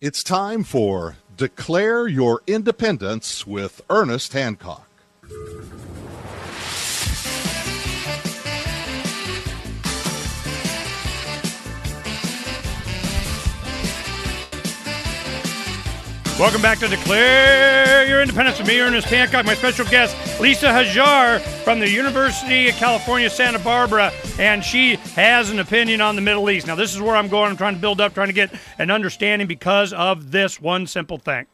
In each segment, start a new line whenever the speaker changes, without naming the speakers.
It's time for Declare Your Independence with Ernest Hancock.
Welcome back to Declare Your Independence with me, Ernest Hancock. My special guest, Lisa Hajjar from the University of California, Santa Barbara, and she has an opinion on the Middle East. Now, this is where I'm going. I'm trying to build up, trying to get an understanding because of this one simple thing.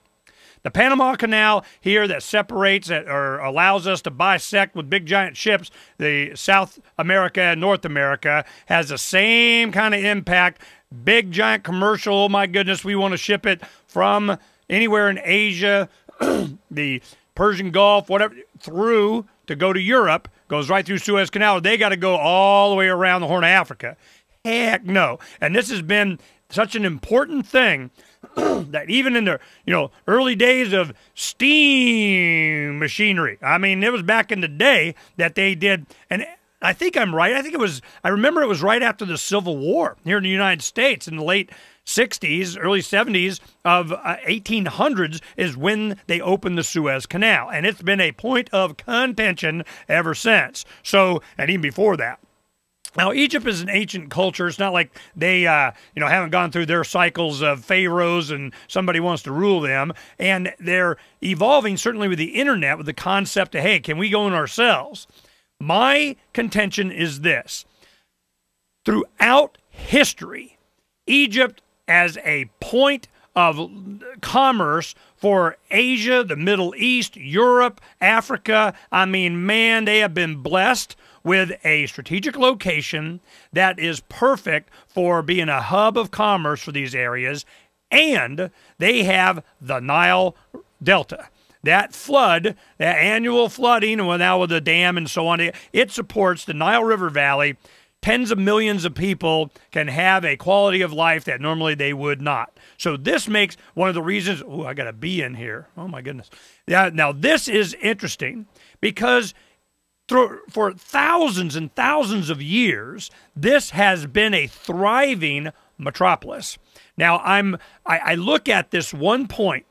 The Panama Canal here that separates or allows us to bisect with big giant ships the South America and North America has the same kind of impact. Big giant commercial, oh my goodness, we want to ship it from anywhere in Asia, the Persian Gulf, whatever, through to go to Europe, goes right through Suez Canal. They got to go all the way around the Horn of Africa. Heck no. And this has been such an important thing that even in the early days of steam machinery, I mean, it was back in the day that they did, and I think I'm right. I remember it was right after the Civil War here in the United States in the late 60s, early 70s of 1800s is when they opened the Suez Canal. And it's been a point of contention ever since. So, and even before that. Now, Egypt is an ancient culture. It's not like they, haven't gone through their cycles of pharaohs and somebody wants to rule them. And they're evolving, certainly with the internet, with the concept of, hey, can we go in ourselves? My contention is this. Throughout history, Egypt as a point of commerce for Asia, the Middle East, Europe, Africa. I mean, man, they have been blessed with a strategic location that is perfect for being a hub of commerce for these areas, and they have the Nile Delta. That flood, that annual flooding, well, now with the dam and so on, it supports the Nile River Valley. Tens of millions of people can have a quality of life that normally they would not. So this makes one of the reasons, I got a bee in here. Oh, my goodness. Yeah, now, this is interesting because for thousands and thousands of years, this has been a thriving metropolis. Now, I look at this one point.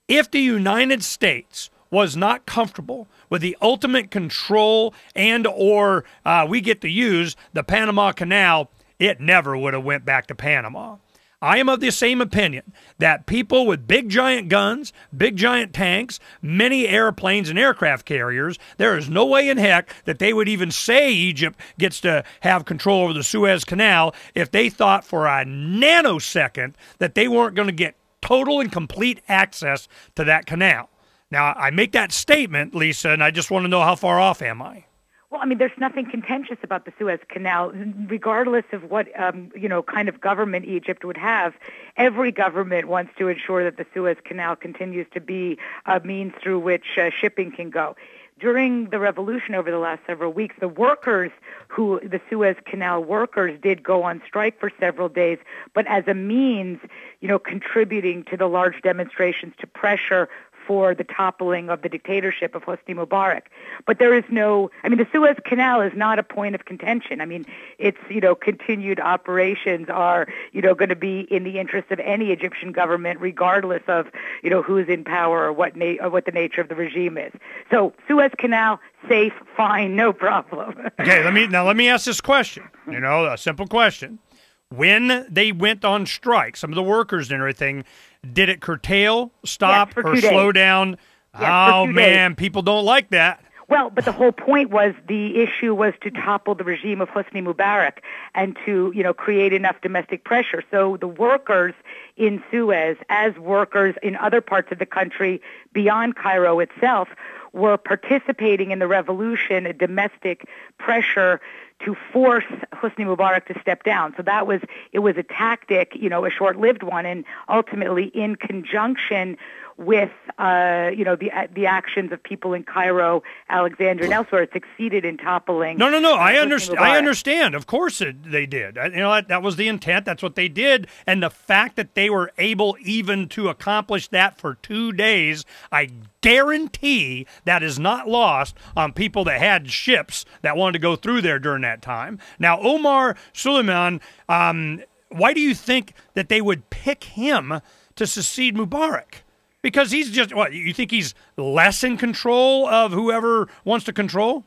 If the United States was not comfortable with the ultimate control and or we get to use the Panama Canal, it never would have went back to Panama. I am of the same opinion that people with big giant guns, big giant tanks, many airplanes and aircraft carriers, there is no way in heck that they would even say Egypt gets to have control over the Suez Canal if they thought for a nanosecond that they weren't going to get total and complete access to that canal. Now, I make that statement, Lisa, and I just want to know how far off am I?
Well, I mean, there's nothing contentious about the Suez Canal, regardless of what, kind of government Egypt would have. Every government wants to ensure that the Suez Canal continues to be a means through which shipping can go. During the revolution over the last several weeks, the Suez Canal workers did go on strike for several days, but as a means, contributing to the large demonstrations to pressure for the toppling of the dictatorship of Hosni Mubarak. But there is the Suez Canal is not a point of contention. I mean, its, continued operations are, going to be in the interest of any Egyptian government, regardless of, who's in power or what the nature of the regime is. So Suez Canal, safe, fine, no problem.
Okay, let me ask this question, a simple question. When they went on strike, some of the workers and everything, did it curtail, stop, or slow down? Oh, man, people don't like that.
Well, but the whole point was the issue was to topple the regime of Hosni Mubarak and to, create enough domestic pressure. So the workers in Suez, as workers in other parts of the country beyond Cairo itself, were participating in the revolution, a domestic pressure to force Hosni Mubarak to step down. So it was a tactic, a short-lived one, and ultimately in conjunction with, the actions of people in Cairo, Alexandria, and elsewhere, it succeeded in toppling.
No. I understand. Of course they did. That was the intent. That's what they did. And the fact that they were able even to accomplish that for 2 days, I guarantee that is not lost on people that had ships that wanted to go through there during that time. Now, Omar Suleiman why do you think that they would pick him to succeed Mubarak? Because he's just, what, you think he's less in control of whoever wants to control?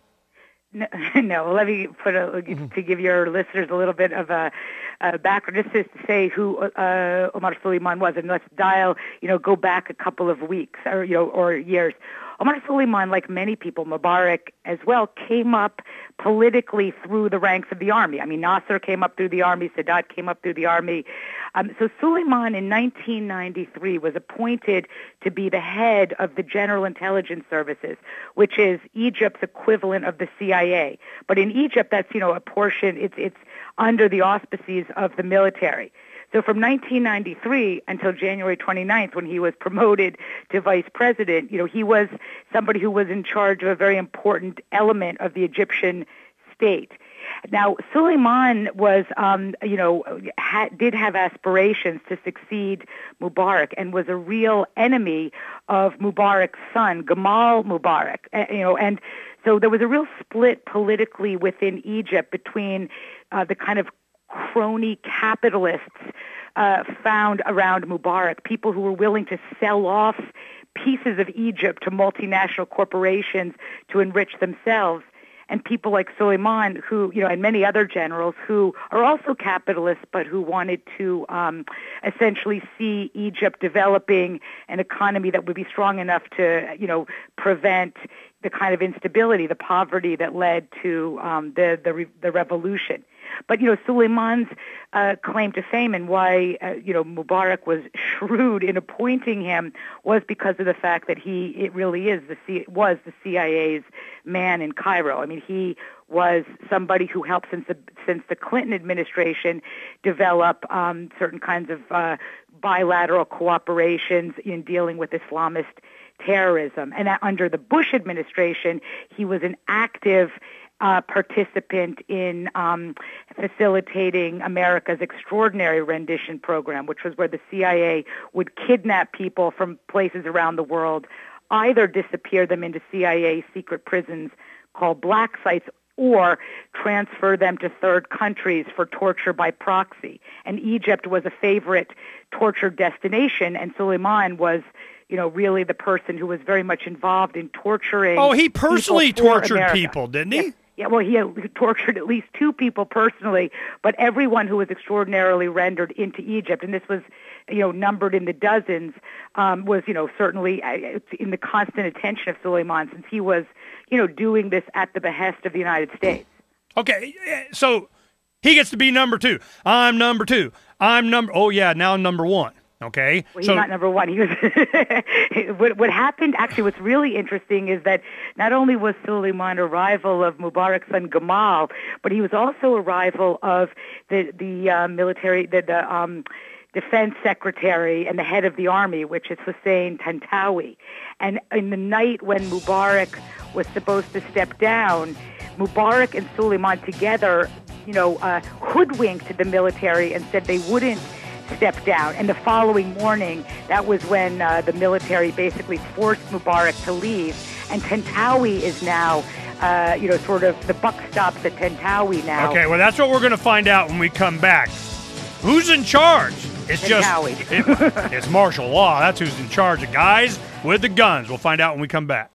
No. Let me to give your listeners a little bit of a background. This is to say who Omar Suleiman was, and let's go back a couple of weeks or years. Omar Suleiman, like many people, Mubarak as well, came up politically through the ranks of the army. I mean, Nasser came up through the army, Sadat came up through the army. So Suleiman in 1993 was appointed to be the head of the General Intelligence Services, which is Egypt's equivalent of the CIA. But in Egypt, that's, a portion, it's under the auspices of the military. So from 1993 until January 29th, when he was promoted to vice president, he was somebody who was in charge of a very important element of the Egyptian state. Now, Suleiman was, did have aspirations to succeed Mubarak and was a real enemy of Mubarak's son, Gamal Mubarak, and so there was a real split politically within Egypt between the kind of crony capitalists found around Mubarak, people who were willing to sell off pieces of Egypt to multinational corporations to enrich themselves, and people like Suleiman, who, and many other generals who are also capitalists, but who wanted to essentially see Egypt developing an economy that would be strong enough to, prevent the kind of instability, the poverty that led to the revolution. But, Suleiman's claim to fame and why, Mubarak was shrewd in appointing him was because of the fact that it really was the CIA's man in Cairo. I mean, he was somebody who helped since the Clinton administration develop certain kinds of bilateral cooperations in dealing with Islamist terrorism. And under the Bush administration, he was an active participant in facilitating America's extraordinary rendition program, which was where the CIA would kidnap people from places around the world, either disappear them into CIA secret prisons called black sites, or transfer them to third countries for torture by proxy. And Egypt was a favorite torture destination, and Suleiman was really the person who was very much involved in torturing.
Oh, he personally tortured people, didn't he?
Yeah, well, he tortured at least 2 people personally, but everyone who was extraordinarily rendered into Egypt, and this was, numbered in the dozens, was, certainly in the constant attention of Suleiman, since he was, doing this at the behest of the United States. Okay,
so he gets to be number 2. I'm number 2. Now I'm number 1. Okay.
Well, he's not number 1. He was. What happened? Actually, what's really interesting is that not only was Suleiman a rival of Mubarak's son Gamal, but he was also a rival of the military, the defense secretary and the head of the army, which is Hussein Tantawi. And in the night when Mubarak was supposed to step down, Mubarak and Suleiman together, hoodwinked the military and said they wouldn't step down. And the following morning, that was when the military basically forced Mubarak to leave. And Tantawi is now, sort of the buck stops at Tantawi now.
Okay, well, that's what we're going to find out when we come back. Who's in charge? It's
Tantawi.
It's martial law. That's who's in charge. The guys with the guns. We'll find out when we come back.